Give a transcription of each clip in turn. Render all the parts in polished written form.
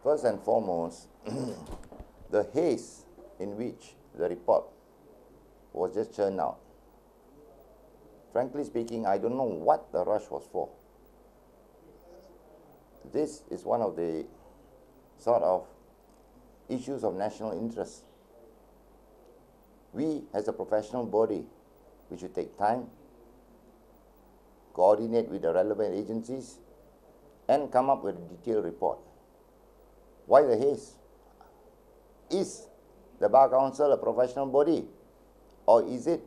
First and foremost, the haste in which the report was just churned out. Frankly speaking, I don't know what the rush was for. This is one of the sort of issues of national interest. We, as a professional body, we should take time, coordinate with the relevant agencies, and come up with a detailed report. Why the haste? Is the Bar Council a professional body, or is it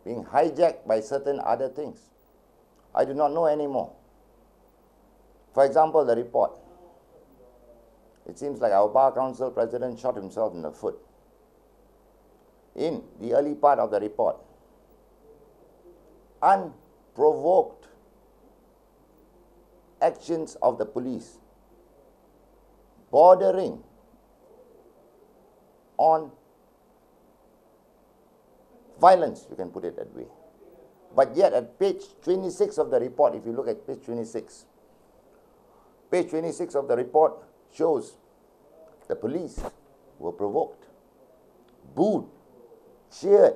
being hijacked by certain other things? I do not know anymore. For example, the report. It seems like our Bar Council president shot himself in the foot. In the early part of the report, unprovoked actions of the police bordering on violence, you can put it that way. But yet at page 26 of the report, if you look at page 26 of the report shows the police were provoked, booed, cheered,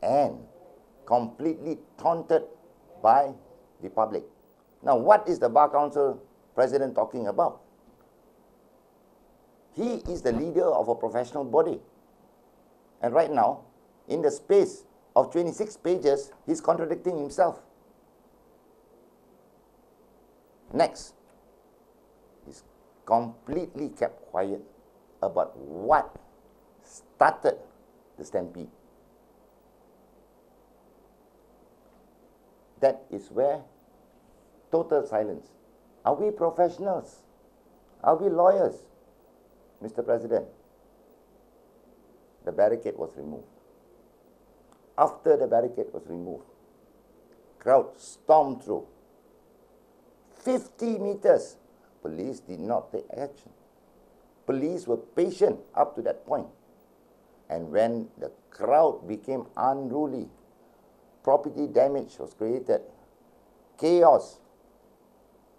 and completely taunted by the public. Now, what is the Bar Council president talking about? He is the leader of a professional body. And right now, in the space of 26 pages, he's contradicting himself. Next, he's completely kept quiet about what started the stampede. That is where total silence. Are we professionals? Are we lawyers? Mr. President, the barricade was removed. After the barricade was removed, crowd stormed through. 50 meters, police did not take action. Police were patient up to that point. And when the crowd became unruly, property damage was created, chaos,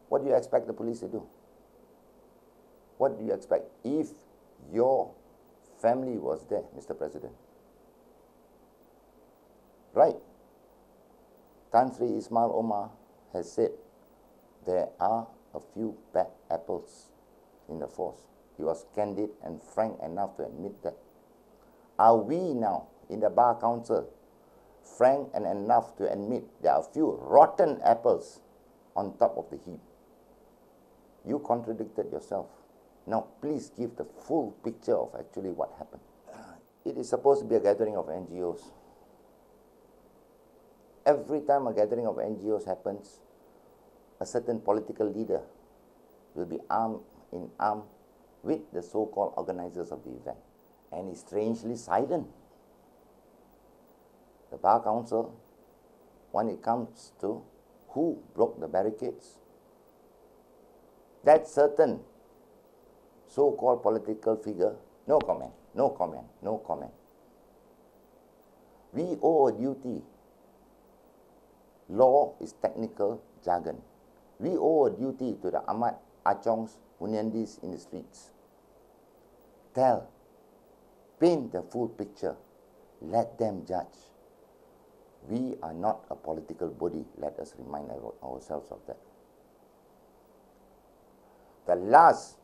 what do you expect the police to do? What do you expect if your family was there, Mr. President? Right. Tan Sri Ismail Omar has said there are a few bad apples in the force. He was candid and frank enough to admit that. Are we now, in the Bar Council, frank and enough to admit there are a few rotten apples on top of the heap? You contradicted yourself. Now, please give the full picture of actually what happened. It is supposed to be a gathering of NGOs. Every time a gathering of NGOs happens, a certain political leader will be arm in arm with the so-called organizers of the event. And it's strangely silent. The Bar Council, when it comes to who broke the barricades, that certain so-called political figure, no comment, no comment, no comment. We owe a duty. Law is technical jargon. We owe a duty to the Ahmad Achongs, Hunyandis in the streets. Tell, paint the full picture. Let them judge. We are not a political body. Let us remind ourselves of that. The last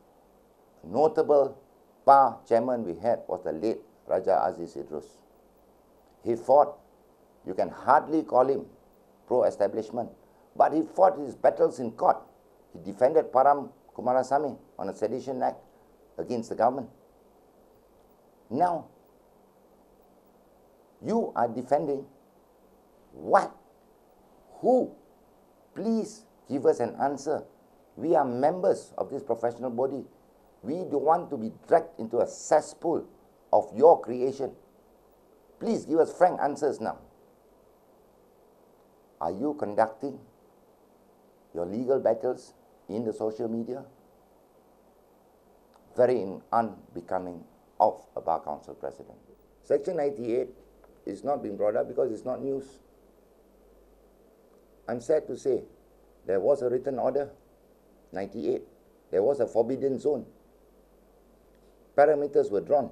notable Bar chairman we had was the late Raja Aziz Idrus. He fought, you can hardly call him pro-establishment, but he fought his battles in court. He defended Param Kumarasamy on a sedition act against the government. Now, you are defending what? Who? Please give us an answer. We are members of this professional body. We don't want to be dragged into a cesspool of your creation. Please give us frank answers now. Are you conducting your legal battles in the social media? Very unbecoming of a Bar Council president. Section 98 is not being brought up because it's not news. I'm sad to say there was a written order. 98. There was a forbidden zone. Parameters were drawn.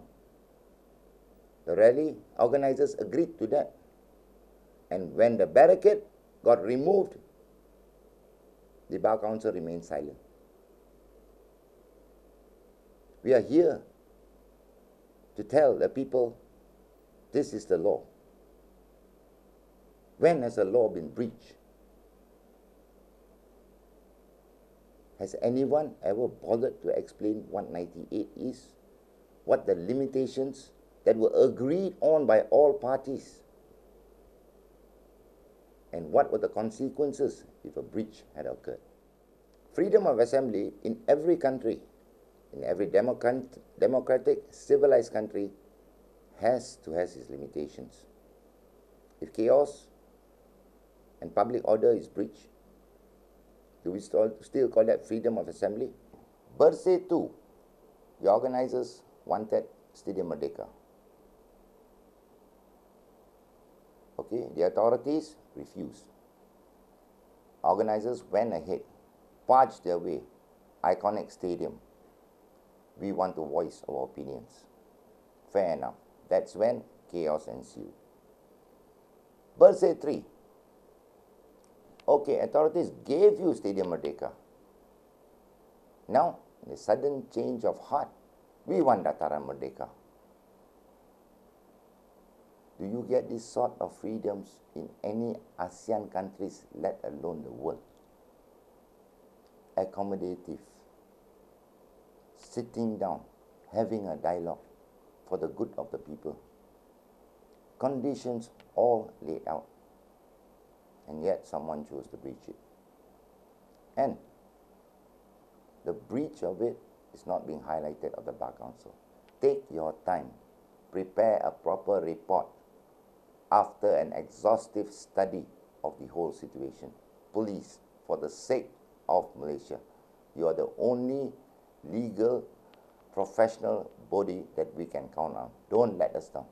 The rally organizers agreed to that. And when the barricade got removed, the Bar Council remained silent. We are here to tell the people this is the law. When has a law been breached? Has anyone ever bothered to explain what 98 is? What the limitations that were agreed on by all parties? And what were the consequences if a breach had occurred? Freedom of assembly in every country, in every democratic, civilized country, has its limitations. If chaos and public order is breached, do we still call that freedom of assembly? BERSIH 2, the organizers wanted Stadium Merdeka. Okay, the authorities refused. Organizers went ahead, barged their way, iconic stadium. We want to voice our opinions. Fair enough. That's when chaos ensued. BERSIH 3. Okay, authorities gave you Stadium Merdeka. Now, in a sudden change of heart, we want Dataran Merdeka. Do you get this sort of freedoms in any ASEAN countries, let alone the world? Accommodative, sitting down, having a dialogue for the good of the people. Conditions all laid out, and yet someone chose to breach it. And the breach of it is not being highlighted of the Bar Council. Take your time, prepare a proper report after an exhaustive study of the whole situation. Please, for the sake of Malaysia, you are the only legal, professional body that we can count on. Don't let us down.